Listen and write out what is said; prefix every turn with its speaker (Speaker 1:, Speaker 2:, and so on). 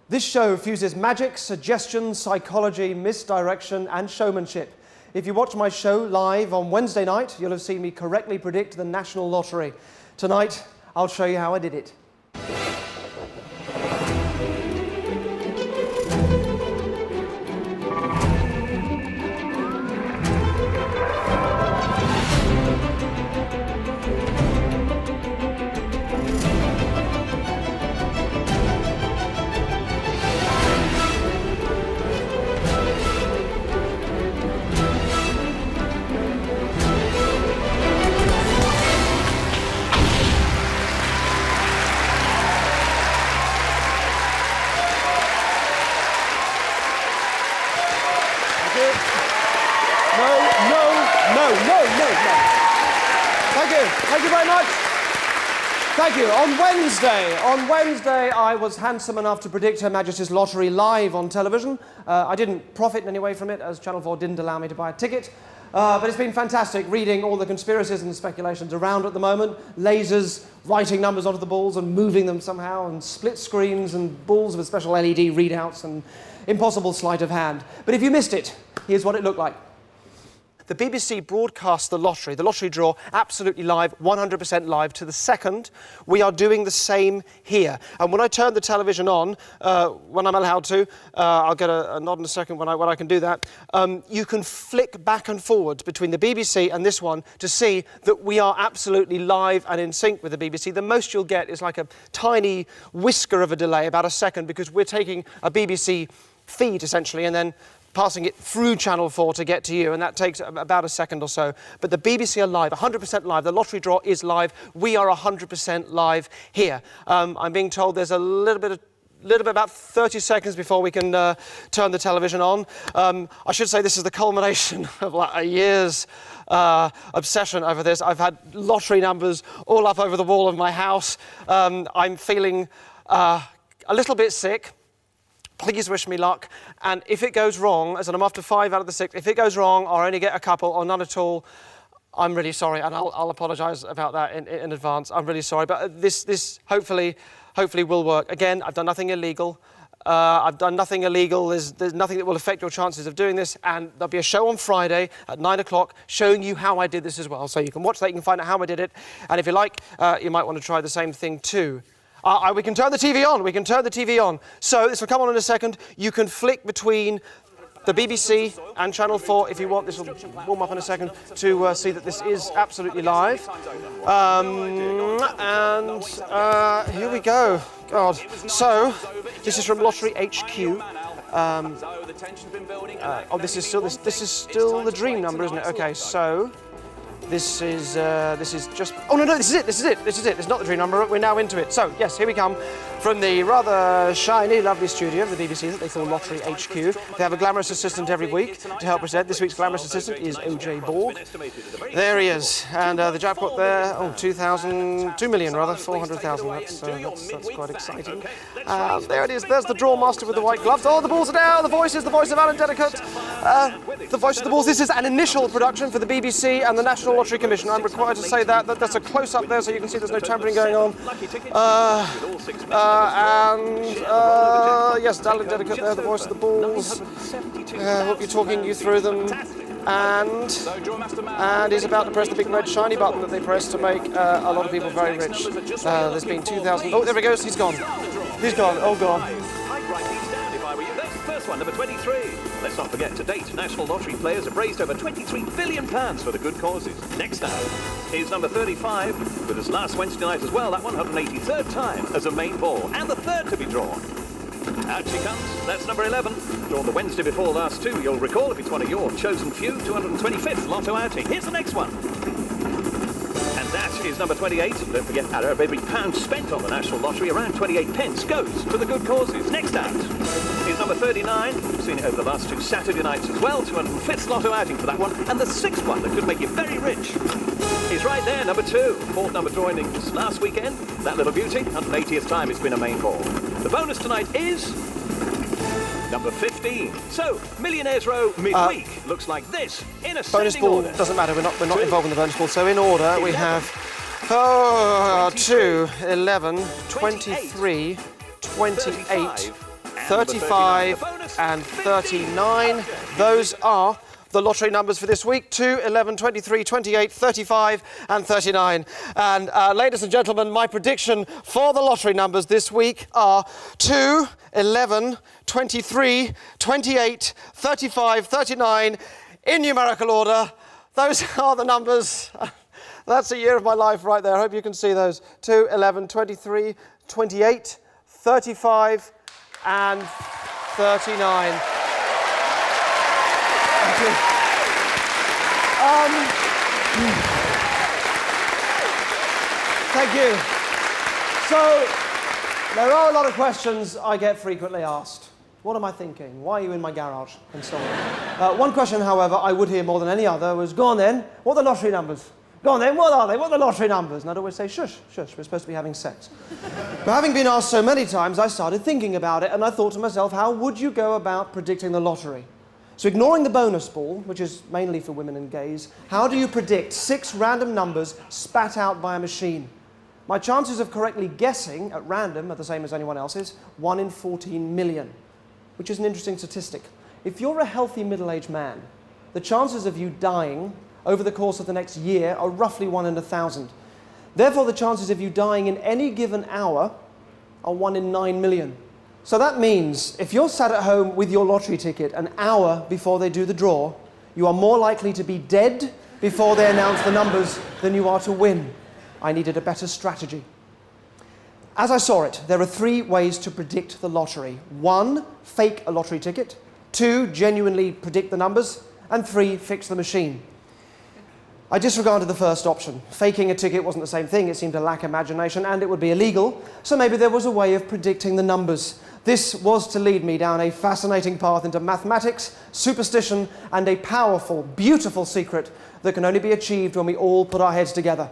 Speaker 1: This show fuses magic, suggestion, psychology, misdirection and showmanship. If you watch my show live on Wednesday night, you'll have seen me correctly predict the National Lottery. Tonight, I'll show you how I did it. Thank you very much. Thank you. On Wednesday, I was handsome enough to predict Her Majesty's Lottery live on television. I didn't profit in any way from it, as Channel 4 didn't allow me to buy a ticket. But it's been fantastic reading all the conspiracies and speculations around at the moment. Lasers writing numbers onto the balls and moving them somehow, and split screens and balls with special LED readouts and impossible sleight of hand. But if you missed it, here's what it looked like. The BBC broadcast the lottery draw, absolutely live, 100% live to the second. We are doing the same here. And when I turn the television on, when I'm allowed to, I'll get a nod in a second when I can do that, you can flick back and forward between the BBC and this one to see that we are absolutely live and in sync with the BBC. The most you'll get is like a tiny whisker of a delay, about a second, because we're taking a BBC feed, essentially, and then passing it through Channel 4 to get to you, and that takes about a second or so. But the BBC are live, 100% live. The lottery draw is live. We are 100% live here. I'm being told there's a little bit, about 30 seconds before we can turn the television on. I should say this is the culmination of like a year's obsession over this. I've had lottery numbers all up over the wall of my house. I'm feeling a little bit sick. Please wish me luck, and if it goes wrong, as in I'm after 5 out of the 6, if it goes wrong or I only get a couple or none at all, I'm really sorry, and I'll apologise about that in advance. I'm really sorry, but this hopefully will work. Again, I've done nothing illegal. There's nothing that will affect your chances of doing this, and there'll be a show on Friday at 9 o'clock showing you how I did this as well. So you can watch that, you can find out how I did it, and if you like, you might want to try the same thing too. We can turn the TV on. So this will come on in a second. You can flick between the BBC and Channel 4 if you want. This will warm up in a second to see that this is absolutely live. Here we go. God. So this is from Lottery HQ. This is still the dream number, isn't it? Okay, so this is just... Oh, no, this is it. It's not the dream number. We're now into it. So, yes, here we come from the rather shiny, lovely studio of the BBC that they call Lottery HQ. They have a glamorous assistant every week to help present. This week's glamorous assistant is O.J. Borg. There he is. And the jackpot there, 2 million, 400,000. That's quite exciting. There it is. There's the draw master with the white gloves. Oh, the balls are down. The voice is the voice of Alan Delicate. The voice of the balls. This is an initial production for the BBC and the National Lottery Commission. I'm required to say that. That's a close-up there so you can see there's no tampering going on. Yes, Alan Delicate there, the voice of the balls. We'll be talking you through them. And he's about to press the big red shiny button that they press to make a lot of people very rich. There's been 2,000... Oh, there he goes. He's gone. Oh, God.
Speaker 2: First one, number 23. Let's not forget, to date, National Lottery players have raised over £23 billion for the good causes. Next up is number 35, with us last Wednesday night as well, that 183rd time as a main ball, and the third to be drawn. Out she comes, that's number 11, drawn the Wednesday before last too, you'll recall if it's one of your chosen few, 225th lotto outing. Here's the next one. And that is number 28. Don't forget, out of every pound spent on the National Lottery, around 28 pence goes to the good causes. Next out is number 39. We've seen it over the last 2 Saturday nights as well. 205th lotto outing for that one. And the 6th one that could make you very rich is right there, number 2. 4th number drawing this last weekend. That little beauty, 180th time it's been a main ball. The bonus tonight is number 15. So, Millionaires Row midweek looks like this in ascending
Speaker 1: bonus ball
Speaker 2: order.
Speaker 1: Doesn't matter, we're not involved in the bonus ball. So in order we have 2, 11, 23, 28, 35 and 39. Those are the lottery numbers for this week: 2, 11, 23, 28, 35 and 39. And ladies and gentlemen, my prediction for the lottery numbers this week are 2, 11, 23, 28, 35, 39 in numerical order. Those are the numbers. That's a year of my life right there. I hope you can see those. 2, 11, 23, 28, 35 and 39. Thank you. Thank you. So, there are a lot of questions I get frequently asked. What am I thinking? Why are you in my garage? And so on. One question, however, I would hear more than any other was, go on then, what are the lottery numbers? Go on then, what are they? What are the lottery numbers? And I'd always say, shush, shush, we're supposed to be having sex. But having been asked so many times, I started thinking about it, and I thought to myself, how would you go about predicting the lottery? So ignoring the bonus ball, which is mainly for women and gays, how do you predict 6 random numbers spat out by a machine? My chances of correctly guessing at random are the same as anyone else's, 1 in 14 million, which is an interesting statistic. If you're a healthy middle-aged man, the chances of you dying over the course of the next year are roughly 1 in 1,000. Therefore, the chances of you dying in any given hour are 1 in 9 million. So that means if you're sat at home with your lottery ticket an hour before they do the draw, you are more likely to be dead before they announce the numbers than you are to win. I needed a better strategy. As I saw it, there are 3 ways to predict the lottery. 1, fake a lottery ticket. 2, genuinely predict the numbers. And 3, fix the machine. I disregarded the first option. Faking a ticket wasn't the same thing. It seemed to lack imagination and it would be illegal. So maybe there was a way of predicting the numbers. This was to lead me down a fascinating path into mathematics, superstition, and a powerful, beautiful secret that can only be achieved when we all put our heads together.